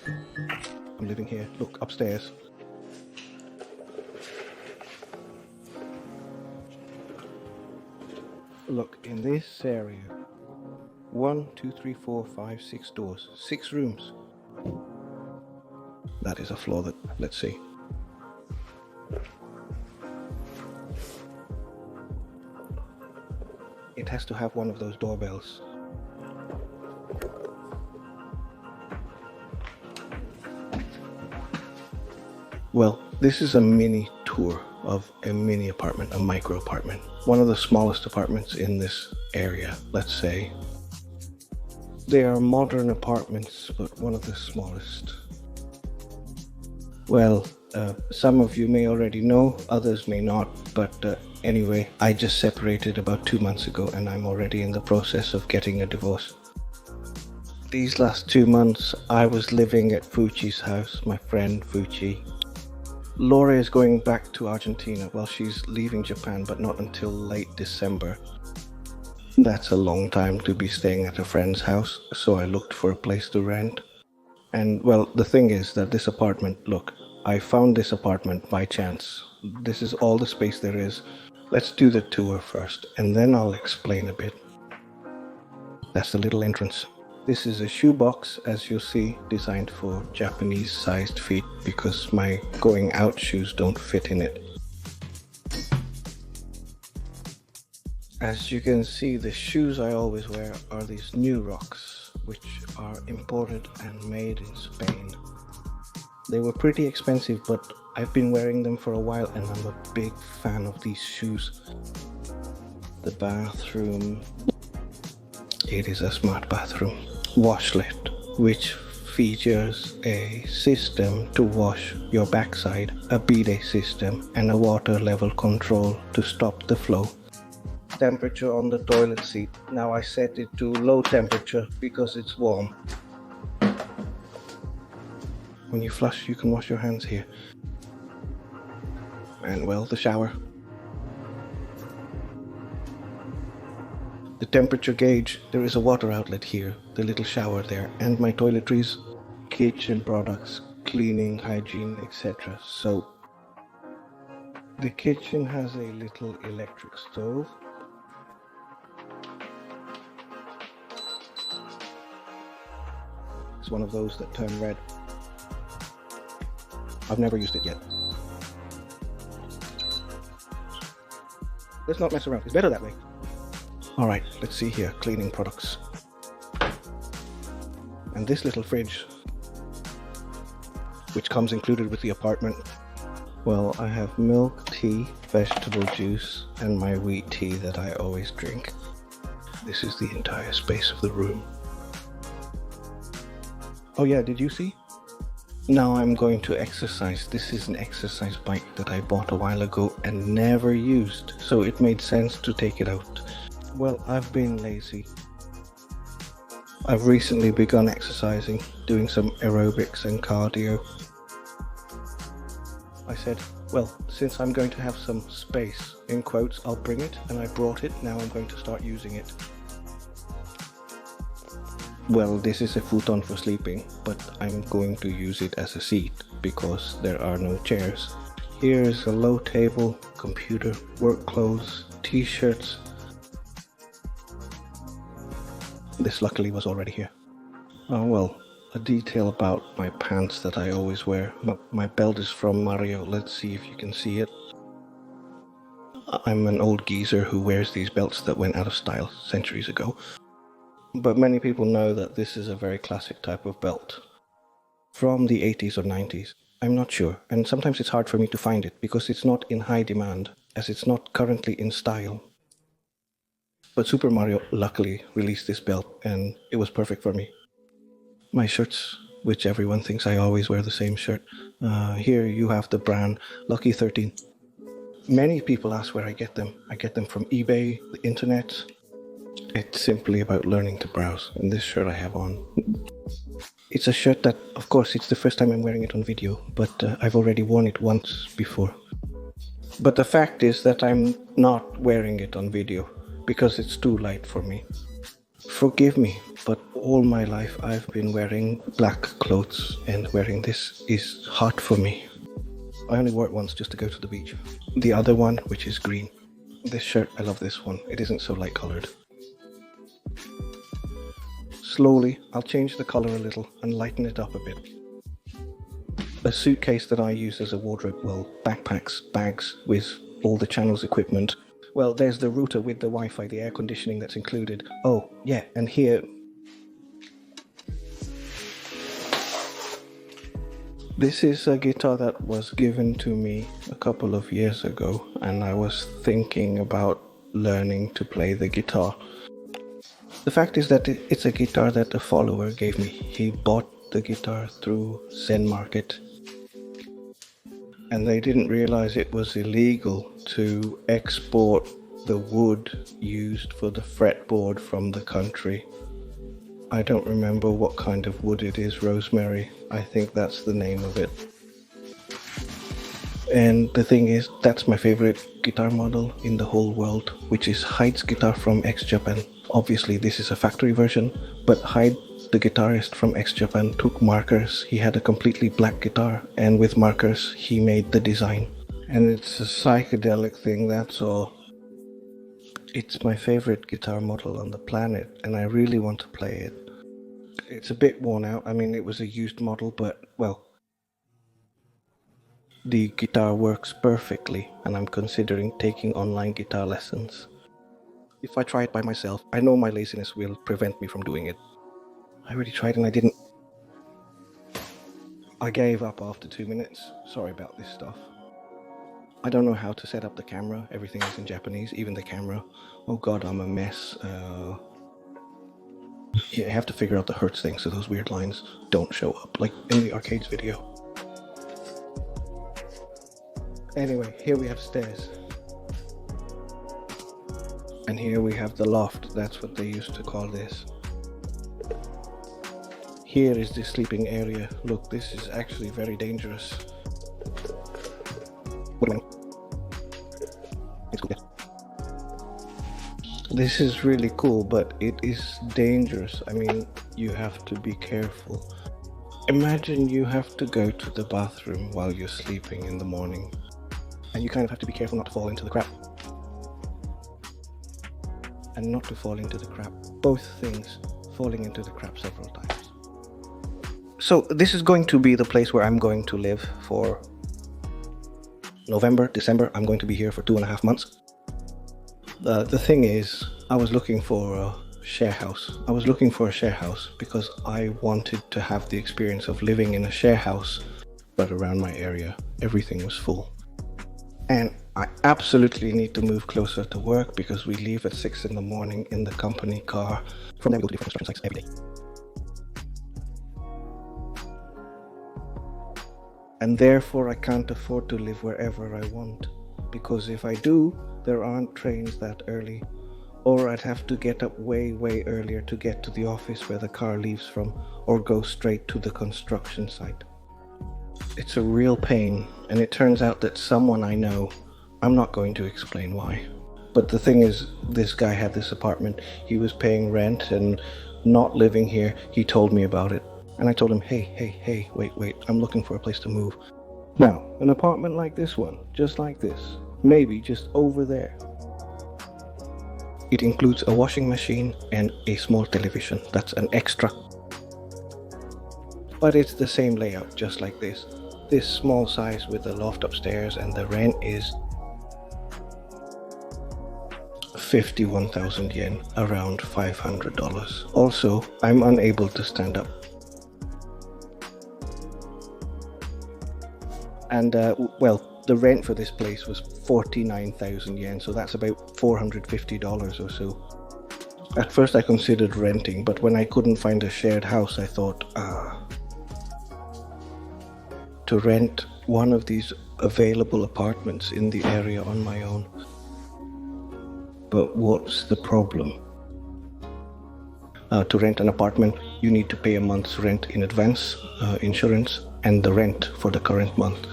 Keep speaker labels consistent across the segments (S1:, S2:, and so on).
S1: I'm living here. Look, upstairs. Look, in this area. 1, 2, 3, 4, 5, 6 doors. 6 rooms. That is a flaw that, let's see. It has to have one of those doorbells. Well, this is a mini tour of a mini apartment, a micro apartment. One of the smallest apartments in this area, let's say. They are modern apartments, but one of the smallest. Well, some of you may already know, others may not, but anyway, I just separated about 2 months ago and I'm already in the process of getting a divorce. These last 2 months, I was living at Fuchi's house, my friend Fuchi. Laura is going back to Argentina. Well, she's leaving Japan, but not until late December. That's a long time to be staying at a friend's house, so I looked for a place to rent. And well, the thing is that this apartment, look, I found this apartment by chance. This is all the space there is. Let's do the tour first, and then I'll explain a bit. That's the little entrance. This is a shoebox, as you'll see, designed for Japanese-sized feet because my going out shoes don't fit in it. As you can see, the shoes I always wear are these New Rocks, which are imported and made in Spain. They were pretty expensive, but I've been wearing them for a while and I'm a big fan of these shoes. The bathroom. It is a smart bathroom. Washlet, which features a system to wash your backside, a bidet system, and a water level control to stop the flow. Temperature on the toilet seat. Now I set it to low temperature because it's warm. When you flush, you can wash your hands here. And well, the shower. The temperature gauge, there is a water outlet here, the little shower there, and my toiletries, kitchen products, cleaning, hygiene, etc. So, the kitchen has a little electric stove. It's one of those that turn red. I've never used it yet. Let's not mess around, it's better that way. Alright, let's see here, cleaning products. And this little fridge, which comes included with the apartment. Well, I have milk, tea, vegetable juice, and my wheat tea that I always drink. This is the entire space of the room. Oh yeah, did you see? Now I'm going to exercise. This is an exercise bike that I bought a while ago and never used, so it made sense to take it out. Well, I've been lazy. I've recently begun exercising, doing some aerobics and cardio. I said, well, since I'm going to have some space, in quotes, I'll bring it, and I brought it. Now I'm going to start using it. Well, this is a futon for sleeping, but I'm going to use it as a seat because there are no chairs. Here's a low table, computer, work clothes, t-shirts. This luckily was already here. Oh well, a detail about my pants that I always wear. My belt is from Mario. Let's see if you can see it. I'm an old geezer who wears these belts that went out of style centuries ago. But many people know that this is a very classic type of belt. From the 80s or 90s. I'm not sure, and sometimes it's hard for me to find it because it's not in high demand, as it's not currently in style. But Super Mario luckily released this belt and it was perfect for me. My shirts, which everyone thinks I always wear the same shirt. Here you have the brand Lucky 13. Many people ask where I get them. I get them from eBay, the internet. It's simply about learning to browse, and this shirt I have on. It's a shirt that, of course, it's the first time I'm wearing it on video, but I've already worn it once before. But the fact is that I'm not wearing it on video, because it's too light for me. Forgive me, but all my life I've been wearing black clothes, and wearing this is hard for me. I only wore it once just to go to the beach. The other one, which is green. This shirt, I love this one. It isn't so light colored. Slowly, I'll change the color a little and lighten it up a bit. A suitcase that I use as a wardrobe, well, backpacks, bags with all the channels equipment. Well, there's the router with the Wi-Fi, the air conditioning that's included. Oh, yeah, and here... This is a guitar that was given to me a couple of years ago, and I was thinking about learning to play the guitar. The fact is that it's a guitar that a follower gave me. He bought the guitar through Zen Market, and they didn't realize it was illegal to export the wood used for the fretboard from the country. I don't remember what kind of wood it is, rosemary. I think that's the name of it. And the thing is, that's my favorite guitar model in the whole world, which is Hyde's guitar from X-Japan. Obviously this is a factory version, but Hyde, the guitarist from X-Japan, took markers. He had a completely black guitar, and with markers he made the design. And it's a psychedelic thing, that's all. It's my favorite guitar model on the planet, and I really want to play it. It's a bit worn out. I mean, it was a used model, but, well, the guitar works perfectly, and I'm considering taking online guitar lessons. If I try it by myself, I know my laziness will prevent me from doing it. I already tried and I didn't. I gave up after 2 minutes. Sorry about this stuff. I don't know how to set up the camera. Everything is in Japanese, even the camera. Oh god, I'm a mess. Yeah, I have to figure out the hertz thing so those weird lines don't show up, like in the arcades video. Anyway, here we have stairs. And here we have the loft, that's what they used to call this. Here is the sleeping area. Look, this is actually very dangerous. This is really cool, but it is dangerous. I mean, you have to be careful. Imagine you have to go to the bathroom while you're sleeping in the morning, and you kind of have to be careful not to fall into the crap. And not to fall into the crap. Both things, falling into the crap several times. So this is going to be the place where I'm going to live for November, December. I'm going to be here for 2.5 months. The thing is, I was looking for a share house. I was looking for a share house because I wanted to have the experience of living in a share house, but around my area, everything was full. And I absolutely need to move closer to work because we leave at 6 in the morning in the company car. From there we go to different construction sites every day. And therefore I can't afford to live wherever I want, because if I do, there aren't trains that early, or I'd have to get up way earlier to get to the office where the car leaves from, or go straight to the construction site. It's a real pain, and it turns out that someone I know, I'm not going to explain why, but the thing is, this guy had this apartment, he was paying rent and not living here. He told me about it, and I told him, hey, wait, I'm looking for a place to move. Now, an apartment like this one, just like this, maybe just over there. It includes a washing machine and a small television. That's an extra. But it's the same layout, just like this. This small size with the loft upstairs, and the rent is 51,000 yen, around $500. Also, I'm unable to stand up. And well, the rent for this place was 49,000 yen, so that's about $450 or so. At first I considered renting, but when I couldn't find a shared house, I thought, to rent one of these available apartments in the area on my own. But what's the problem? To rent an apartment, you need to pay a month's rent in advance, insurance, and the rent for the current month.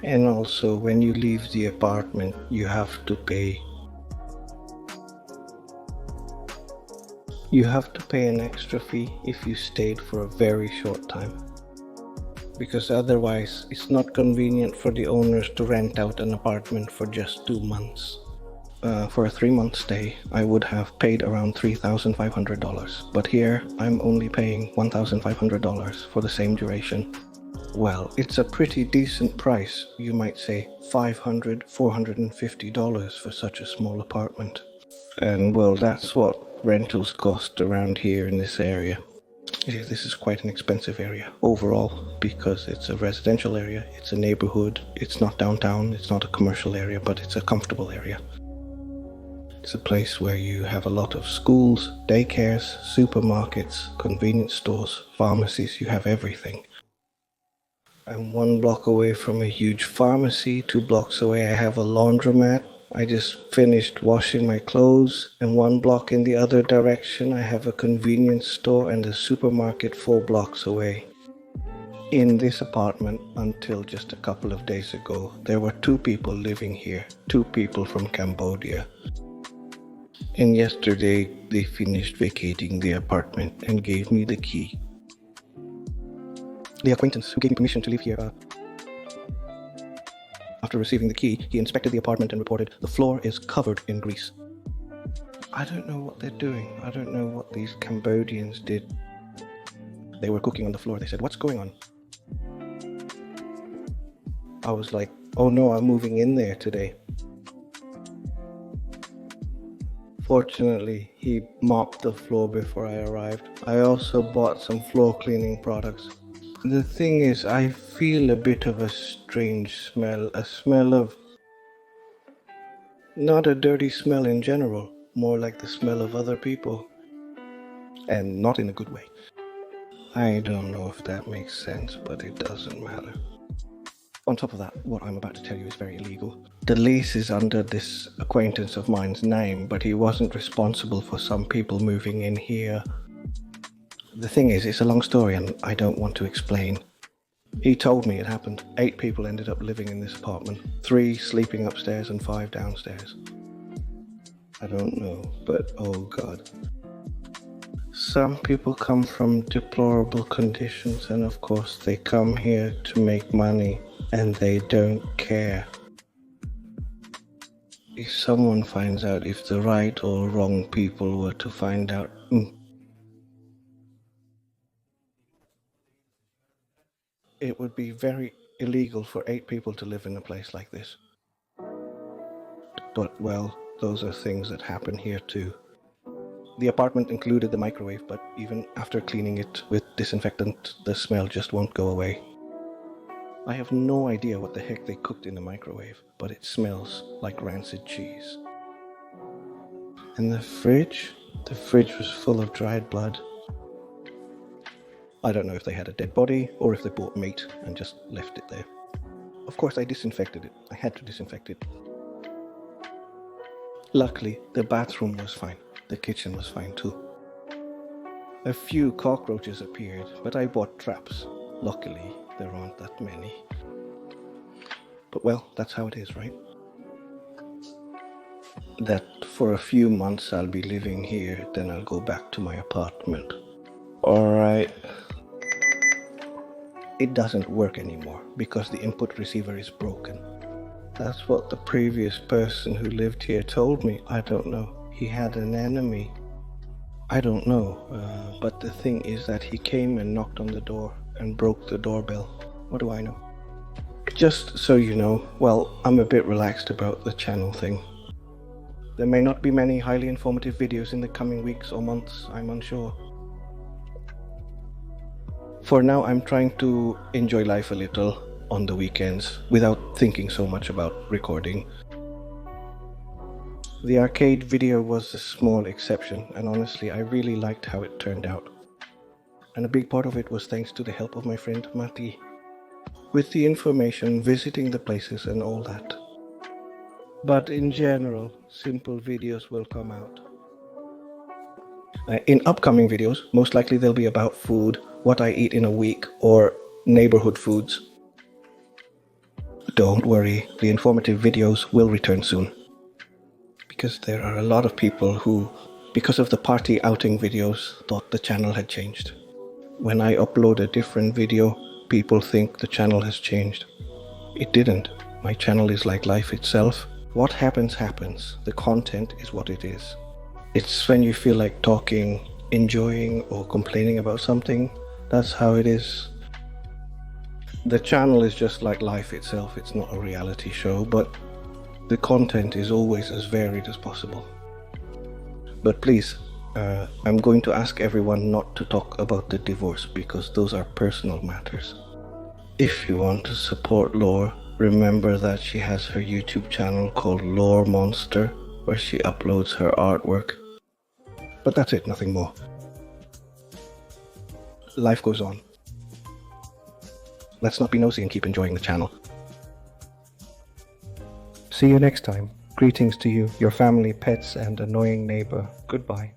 S1: And also, when you leave the apartment, you have to pay You have to pay an extra fee if you stayed for a very short time, because otherwise it's not convenient for the owners to rent out an apartment for just 2 months. For a 3-month stay, I would have paid around $3,500, but here I'm only paying $1,500 for the same duration. Well, it's a pretty decent price, you might say, $500, $450 for such a small apartment. And well, that's what rentals cost around here in this area. This is quite an expensive area overall, because it's a residential area, it's a neighborhood, it's not downtown, it's not a commercial area, but it's a comfortable area. It's a place where you have a lot of schools, daycares, supermarkets, convenience stores, pharmacies, you have everything. I'm 1 block away from a huge pharmacy. 2 blocks away I have a laundromat. I just finished washing my clothes, and 1 block in the other direction I have a convenience store and a supermarket 4 blocks away. In this apartment, until just a couple of days ago, there were 2 people living here, 2 people from Cambodia. And yesterday they finished vacating the apartment and gave me the key. The acquaintance who gave me permission to live here, after receiving the key, he inspected the apartment and reported the floor is covered in grease. I don't know what they're doing. I don't know what these Cambodians did. They were cooking on the floor. They said, "What's going on?" I was like, "Oh no, I'm moving in there today." Fortunately, he mopped the floor before I arrived. I also bought some floor cleaning products. The thing is, I feel a bit of a strange smell, a smell of, not a dirty smell in general, more like the smell of other people, and not in a good way. I don't know if that makes sense, but it doesn't matter. On top of that, what I'm about to tell you is very illegal. The lease is under this acquaintance of mine's name, but he wasn't responsible for some people moving in here. The thing is, it's a long story and I don't want to explain. He told me it happened. 8 people ended up living in this apartment. 3 sleeping upstairs and 5 downstairs. I don't know, but oh God. Some people come from deplorable conditions, and of course they come here to make money, and they don't care. If someone finds out, if the right or wrong people were to find out, it would be very illegal for 8 people to live in a place like this. But well, those are things that happen here too. The apartment included the microwave, but even after cleaning it with disinfectant, the smell just won't go away. I have no idea what the heck they cooked in the microwave, but it smells like rancid cheese. And the fridge was full of dried blood. I don't know if they had a dead body or if they bought meat and just left it there. Of course, I disinfected it. I had to disinfect it. Luckily, the bathroom was fine. The kitchen was fine too. A few cockroaches appeared, but I bought traps. Luckily, there aren't that many. But well, that's how it is, right? That for a few months I'll be living here, then I'll go back to my apartment. Alright. It doesn't work anymore because the input receiver is broken. That's what the previous person who lived here told me. I don't know. He had an enemy. I don't know. But the thing is that he came and knocked on the door and broke the doorbell. What do I know? Just so you know, well, I'm a bit relaxed about the channel thing. There may not be many highly informative videos in the coming weeks or months, I'm unsure. For now, I'm trying to enjoy life a little on the weekends without thinking so much about recording. The arcade video was a small exception, and honestly, I really liked how it turned out. And a big part of it was thanks to the help of my friend Mati, with the information, visiting the places and all that. But in general, simple videos will come out. In upcoming videos, most likely they'll be about food, what I eat in a week, or neighborhood foods. Don't worry, the informative videos will return soon. Because there are a lot of people who because of the party outing videos, thought the channel had changed. When I upload a different video, people think the channel has changed. It didn't. My channel is like life itself. What happens, happens. The content is what it is. It's when you feel like talking, enjoying, or complaining about something, that's how it is. The channel is just like life itself. It's not a reality show, but the content is always as varied as possible. But please, I'm going to ask everyone not to talk about the divorce because those are personal matters. If you want to support Lore, remember that she has her YouTube channel called Lore Monster, where she uploads her artwork. But that's it, nothing more. Life goes on. Let's not be nosy and keep enjoying the channel. See you next time. Greetings to you, your family, pets, and annoying neighbor. Goodbye.